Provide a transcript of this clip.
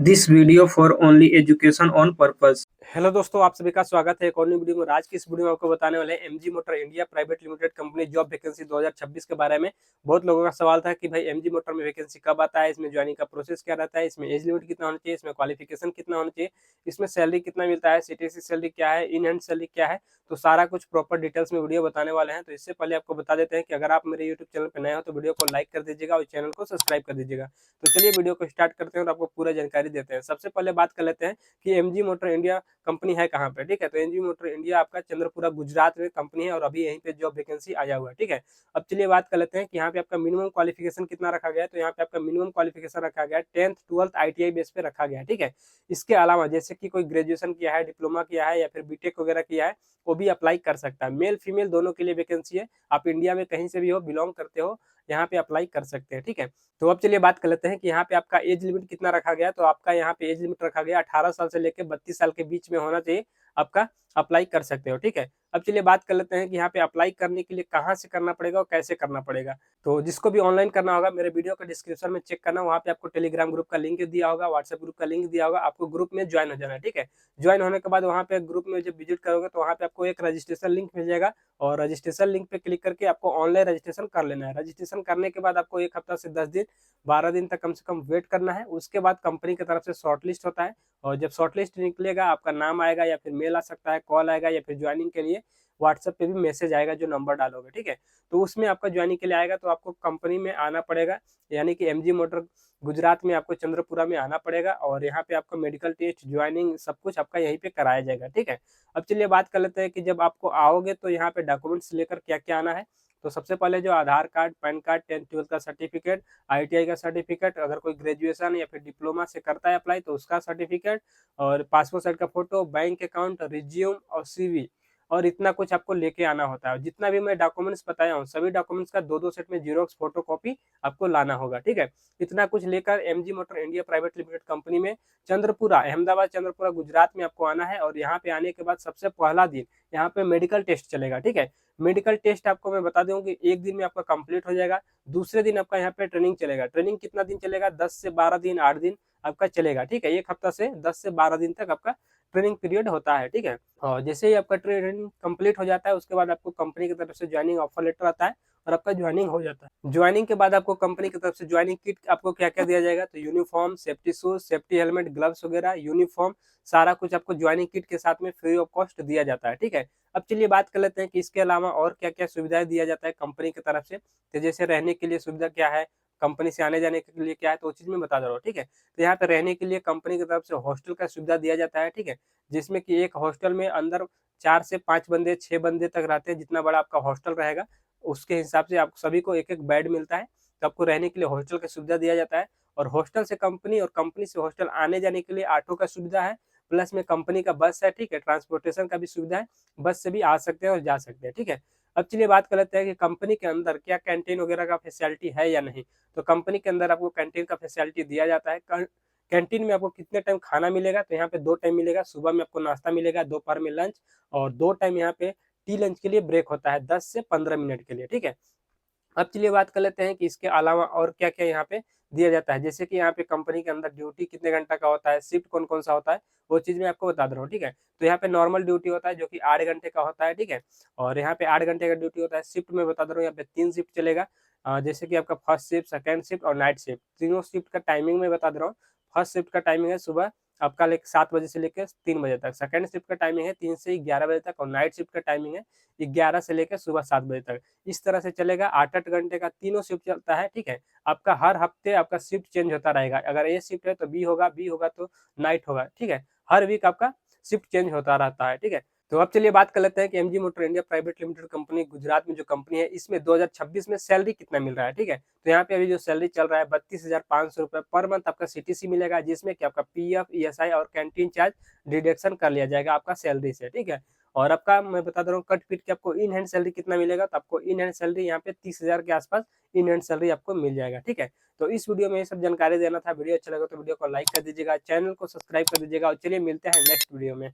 This video for only education on purpose। Hello दोस्तों, आप सभी का स्वागत है एक और नई वीडियो में। आज की इस वीडियो में आपको बताने वाले हैं MG motor India private limited company job vacancy 2026 के बारे में। बहुत लोगों का सवाल था कि भाई एमजी मोटर में वैकेंसी कब आता है, इसमें ज्वाइनिंग का प्रोसेस क्या रहता है, इसमें एज लिमिट कितना होना चाहिए, इसमें क्वालिफिकेशन कितना होना चाहिए, इसमें सैलरी कितना मिलता है, सीटीसी सैलरी क्या है, इन हैंड सैलरी क्या है। तो सारा कुछ प्रॉपर डिटेल्स में वीडियो बताने वाले हैं। तो इससे पहले आपको बता देते हैं कि अगर आप मेरे यूट्यूब चैनल पर नए हो तो वीडियो को लाइक कर दीजिएगा और चैनल को सब्सक्राइब कर दीजिएगा। तो चलिए वीडियो को स्टार्ट करते हैं और आपको पूरा जानकारी देते हैं। सबसे पहले बात कर लेते हैं कि एमजी मोटर इंडिया कंपनी है कहाँ पे। ठीक है, तो एमजी मोटर इंडिया आपका चंद्रपुरा गुजरात में कंपनी है और अभी यहीं पे जॉब वैकेंसी आया हुआ है। ठीक है, अब चलिए बात कर लेते हैं कि यहाँ पे आपका मिनिमम क्वालिफिकेशन कितना रखा गया है। तो यहाँ पे आपका मिनिमम क्वालिफिकेशन रखा गया है 10th 12th ITI बेस पे रखा गया है। ठीक है, इसके अलावा जैसे कि कोई ग्रेजुएशन किया है, डिप्लोमा किया है या फिर बीटेक वगैरह किया है, वो भी अप्लाई कर सकता है। मेल फीमेल दोनों के लिए वैकेंसी है। आप इंडिया में कहीं से भी हो, बिलोंग करते हो, यहाँ पे अप्लाई कर सकते हैं। ठीक है, तो अब चलिए बात कर लेते हैं कि यहाँ पे आपका एज लिमिट कितना रखा गया। तो आपका यहाँ पे एज लिमिट रखा गया 18 साल से लेकर 32 साल के बीच में होना चाहिए, आपका अप्लाई कर सकते हो। ठीक है, अब चलिए बात कर लेते हैं कि यहाँ पे अप्लाई करने के लिए कहाँ से करना पड़ेगा और कैसे करना पड़ेगा। तो जिसको भी ऑनलाइन करना होगा मेरे वीडियो का डिस्क्रिप्शन में चेक करना, वहाँ पे आपको टेलीग्राम ग्रुप का लिंक दिया होगा, व्हाट्सएप ग्रुप का लिंक दिया होगा, आपको ग्रुप में ज्वाइन हो जाना है। ठीक है, ज्वाइन होने के बाद वहाँ पे ग्रुप में जब विजिट करोगे तो वहाँ पे आपको एक रजिस्ट्रेशन लिंक मिल जाएगा और रजिस्ट्रेशन लिंक पे क्लिक करके आपको ऑनलाइन रजिस्ट्रेशन कर लेना है। रजिस्ट्रेशन करने के बाद आपको 1 हफ्ता से 10 दिन 12 दिन तक कम से कम वेट करना है। उसके बाद कंपनी की तरफ से शॉर्टलिस्ट होता है और जब शॉर्टलिस्ट निकलेगा आपका नाम आएगा या फिर मेल आ सकता है, कॉल आएगा या फिर ज्वाइनिंग के लिए व्हाट्सएप पे भी मैसेज आएगा जो नंबर डालोगे। ठीक है, तो उसमें आपका ज्वाइनिंग के लिए आएगा तो आपको कंपनी में आना पड़ेगा, यानी कि एमजी मोटर गुजरात में आपको चंद्रपुरा में आना पड़ेगा और यहाँ पे आपको मेडिकल टेस्ट ज्वाइनिंग सब कुछ आपका यहीं पे कराया जाएगा। ठीक है, अब चलिए बात कर लेते हैं कि जब आपको आओगे तो यहाँ पे डॉक्यूमेंट्स लेकर क्या क्या आना है। तो सबसे पहले जो आधार card, pan card, 10th 12th का सर्टिफिकेट, ITI का सर्टिफिकेट, अगर कोई ग्रेजुएशन या फिर डिप्लोमा से करता है अप्लाई तो उसका सर्टिफिकेट और पासपोर्ट साइज का फोटो, बैंक अकाउंट, रिज्यूम और CV और इतना कुछ आपको लेके आना होता है। जितना भी मैं डॉक्यूमेंट्स बताया हूँ सभी डॉक्यूमेंट्स का 2-2 सेट में जीरोक्स फोटो कॉपी आपको लाना होगा। ठीक है, इतना कुछ लेकर MG motor India private limited company में चंद्रपुरा, अहमदाबाद चंद्रपुरा गुजरात में आपको आना है और यहाँ पे आने के बाद सबसे पहला दिन यहाँ पे मेडिकल टेस्ट चलेगा। ठीक है, मेडिकल टेस्ट आपको मैं बता दूं कि एक दिन में आपका कंप्लीट हो जाएगा। दूसरे दिन आपका यहाँ पे ट्रेनिंग चलेगा। ट्रेनिंग कितना दिन चलेगा? 10 से 12 दिन, 8 दिन आपका चलेगा। ठीक है, 1 हफ्ता से 10 से 12 दिन तक आपका ट्रेनिंग पीरियड होता है। ठीक है, और जैसे ही आपका ट्रेनिंग कंप्लीट हो जाता है उसके बाद आपको कंपनी की तरफ से ज्वाइनिंग ऑफर लेटर आता है और आपका ज्वाइनिंग हो जाता है। ज्वाइनिंग के बाद आपको कंपनी की तरफ से ज्वाइनिंग किट आपको क्या क्या दिया जाएगा? तो uniform, safety shoes, safety helmet, gloves वगैरह, यूनिफॉर्म सारा कुछ आपको ज्वाइनिंग किट के साथ में फ्री ऑफ कॉस्ट दिया जाता है। ठीक है, अब चलिए बात कर लेते हैं कि इसके अलावा और क्या क्या सुविधाएं दिया जाता है कंपनी की तरफ से। तो जैसे रहने के लिए सुविधा क्या है, कंपनी से आने जाने के लिए क्या है, तो वो चीज मैं बता दे रहा हूँ। ठीक है, तो यहाँ पे रहने के लिए कंपनी की तरफ से हॉस्टल का सुविधा दिया जाता है। ठीक है, जिसमें कि एक हॉस्टल में अंदर 4 से 5 बंदे, 6 बंदे तक रहते हैं। जितना बड़ा आपका हॉस्टल रहेगा उसके हिसाब से आप सभी को एक एक बेड मिलता है। तो आपको रहने के लिए हॉस्टल का सुविधा दिया जाता है और हॉस्टल से कंपनी और कंपनी से हॉस्टल आने जाने के लिए ऑटो का सुविधा है, प्लस में कंपनी का बस है। ठीक है, ट्रांसपोर्टेशन का भी सुविधा है, बस से भी आ सकते हैं और जा सकते हैं। ठीक है, अब चलिए बात कर लेते हैं कि कंपनी के अंदर क्या कैंटीन वगैरह का फैसिलिटी है या नहीं। तो कंपनी के अंदर आपको कैंटीन का फैसिलिटी दिया जाता है। कैंटीन में आपको कितने टाइम खाना मिलेगा? तो यहाँ पे 2 टाइम मिलेगा। सुबह में आपको नाश्ता मिलेगा, दोपहर में लंच और 2 टाइम यहाँ पे टी लंच के लिए ब्रेक होता है 10 से 15 मिनट के लिए। ठीक है, अब चलिए बात कर लेते हैं कि इसके अलावा और क्या-क्या यहाँ पे दिया जाता है। जैसे कि यहाँ पे कंपनी के अंदर ड्यूटी कितने घंटा का होता है, शिफ्ट कौन-कौन सा होता है, वो चीज़ मैं आपको बता दे रहा हूँ। ठीक है, तो यहाँ पे नॉर्मल ड्यूटी होता है जो कि 8 घंटे का होता है। ठीक है, और यहाँ पे 8 घंटे का ड्यूटी होता है। शिफ्ट में बता दे रहा हूँ, यहाँ पे 3 शिफ्ट चलेगा। जैसे कि आपका फर्स्ट शिफ्ट, सेकंड शिफ्ट और नाइट शिफ्ट, तीनों शिफ्ट का टाइमिंग मैं बता दे रहा हूँ। फर्स्ट शिफ्ट का टाइमिंग है सुबह आपका 7 बजे से लेकर 3 बजे तक। सेकंड शिफ्ट का टाइमिंग है 3 से 11 बजे तक और नाइट शिफ्ट का टाइमिंग है 11 से लेकर सुबह 7 बजे तक। इस तरह से चलेगा। 8-8 घंटे का तीनों शिफ्ट चलता है। ठीक है, आपका हर हफ्ते आपका शिफ्ट चेंज होता रहेगा। अगर ए शिफ्ट है तो बी होगा तो नाइट होगा। ठीक है, हर वीक आपका शिफ्ट चेंज होता रहता है। ठीक है, तो अब चलिए बात कर लेते हैं कि MG motor India private limited company Gujarat में जो कंपनी है इसमें 2026 में सैलरी कितना मिल रहा है। ठीक है, तो यहाँ पे अभी जो सैलरी चल रहा है 32,500 रुपए पर मंथ आपका सीटीसी मिलेगा, जिसमें कि आपका पीएफ, ईएसआई और कैंटीन चार्ज डिडक्शन कर लिया जाएगा आपका सैलरी से। ठीक है, और आपका मैं बता दे रहा हूँ कट पीट के आपको इन हैंड सैलरी कितना मिलेगा। तो आपको इन हैंड सैलरी यहाँ पे 30,000 के आसपास इन हैंड सैलरी आपको मिल जाएगा। ठीक है, तो इस वीडियो में ये सब जानकारी देना था। वीडियो अच्छा लगा तो वीडियो को लाइक कर दीजिएगा, चैनल को सब्सक्राइब कर दीजिएगा और चलिए मिलते हैं नेक्स्ट वीडियो में।